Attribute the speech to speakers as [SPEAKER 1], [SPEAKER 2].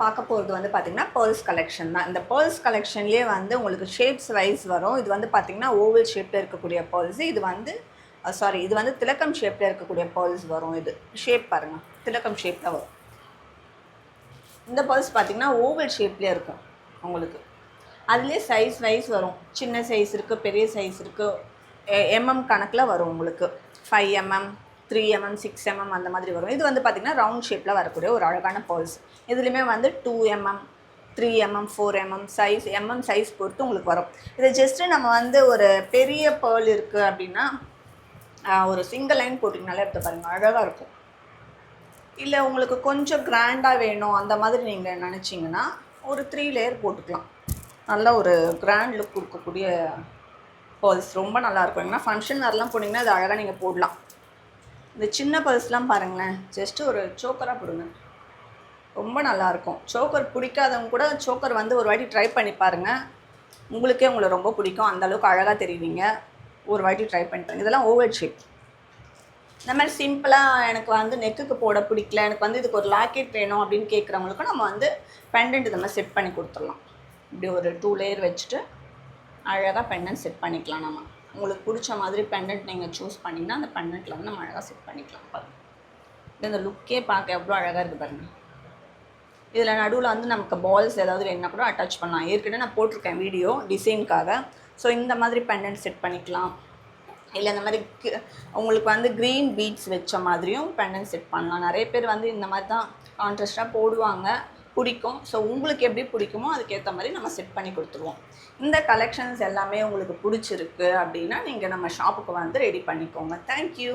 [SPEAKER 1] பார்க்க போகிறது வந்து பார்த்திங்கன்னா பேர்ல்ஸ் கலெக்ஷன் தான். இந்த பேர்ல்ஸ் கலெக்ஷன்லேயே வந்து உங்களுக்கு ஷேப்ஸ் வைஸ் வரும். இது வந்து பார்த்திங்கன்னா ஓவல் ஷேப்பில் இருக்கக்கூடிய பேர்ல்ஸ். இது வந்து இது வந்து திலக்கம் ஷேப்பில் இருக்கக்கூடிய பேர்ல்ஸ் வரும். இது ஷேப் பாருங்கள், திலக்கம் ஷேப்பில் வரும். இந்த பேர்ல்ஸ் பார்த்திங்கன்னா ஓவல் ஷேப்லேயே இருக்கும் உங்களுக்கு. அதுலேயே சைஸ் வைஸ் வரும். சின்ன சைஸ் இருக்குது, பெரிய சைஸ் இருக்குது, எம்எம் கணக்கில் வரும் உங்களுக்கு. 5mm, 3mm, 6mm அந்த மாதிரி வரும். இது வந்து பார்த்திங்கன்னா ரவுண்ட் ஷேப்பில் வரக்கூடிய ஒரு அழகான பேர்ல்ஸ். இதுலேயுமே வந்து 2mm, 3mm, 4mm size, size பொறுத்து உங்களுக்கு வரும். இது ஜஸ்ட்டு நம்ம வந்து ஒரு பெரிய பேர்ல் இருக்குது அப்படின்னா ஒரு சிங்கிள் லைன் போட்டிங்கனாலே எடுத்து பாருங்கள், அழகாக இருக்கும். இல்லை உங்களுக்கு கொஞ்சம் கிராண்டாக வேணும் அந்த மாதிரி நீங்கள் நினச்சிங்கன்னா ஒரு 3 லேயர் போட்டுக்கலாம். நல்ல ஒரு கிராண்ட் லுக் கொடுக்கக்கூடிய பேர்ல்ஸ் ரொம்ப நல்லாயிருக்கும். ஏன்னா ஃபங்க்ஷன் வரலாம் போனீங்கன்னா அது அழகாக நீங்கள் போடலாம். இந்த சின்ன பேர்ல்ஸ்லாம் பாருங்களேன், ஜஸ்ட்டு ஒரு சோக்கராக போடுங்க, ரொம்ப நல்லாயிருக்கும். சோக்கர் பிடிக்காதவங்க கூட சோக்கர் வந்து ஒரு வாட்டி ட்ரை பண்ணி பாருங்கள், உங்களை ரொம்ப பிடிக்கும். அந்தளவுக்கு அழகாக தெரிவிங்க. ஒரு வாட்டி ட்ரை பண்ணி பாருங்கள். இதெல்லாம் ஓவல் ஷேப். இந்த மாதிரி சிம்பிளாக எனக்கு வந்து நெக்குக்கு போட பிடிக்கல, எனக்கு வந்து இதுக்கு ஒரு லாக்கெட் வேணும் அப்படின்னு கேட்குறவங்களுக்கும் நம்ம வந்து பெண்டன்ட் இந்த மாதிரி செட் பண்ணி கொடுத்துடலாம். இப்படி ஒரு 2 லேயர் வச்சுட்டு அழகாக பெண்டன்ட் செட் பண்ணிக்கலாம். நம்ம உங்களுக்கு பிடிச்ச மாதிரி பெண்டன்ட் நீங்கள் சூஸ் பண்ணிங்கன்னா அந்த பெண்டன்ட்டில் வந்து நம்ம அழகாக செட் பண்ணிக்கலாம். பாருங்கள், இந்த லுக்கே பார்க்க எவ்வளோ அழகாக இருக்குது பாருங்கள். இதில் நடுவில் வந்து நமக்கு பால்ஸ் ஏதாவது வேணுன்னா கூட அட்டாச் பண்ணலாம். ஏற்கனவே நான் போட்டிருக்கேன் வீடியோ டிசைனுக்காக. ஸோ இந்த மாதிரி பெண்டன்ட் செட் பண்ணிக்கலாம். இல்லை இந்த மாதிரி உங்களுக்கு வந்து க்ரீன் பீட்ஸ் வச்ச மாதிரியும் பெண்டன்ட் செட் பண்ணலாம். நிறைய பேர் வந்து இந்த மாதிரி தான் கான்ட்ராஸ்ட்டாக போடுவாங்க, பிடிக்கும். ஸோ உங்களுக்கு எப்படி பிடிக்குமோ அதுக்கேற்ற மாதிரி நம்ம செட் பண்ணி கொடுத்துருவோம். இந்த கலெக்ஷன்ஸ் எல்லாமே உங்களுக்கு பிடிச்சிருக்கு அப்படின்னா நீங்கள் நம்ம ஷாப்புக்கு வந்து ரெடி பண்ணிக்கோங்க. தேங்க்யூ.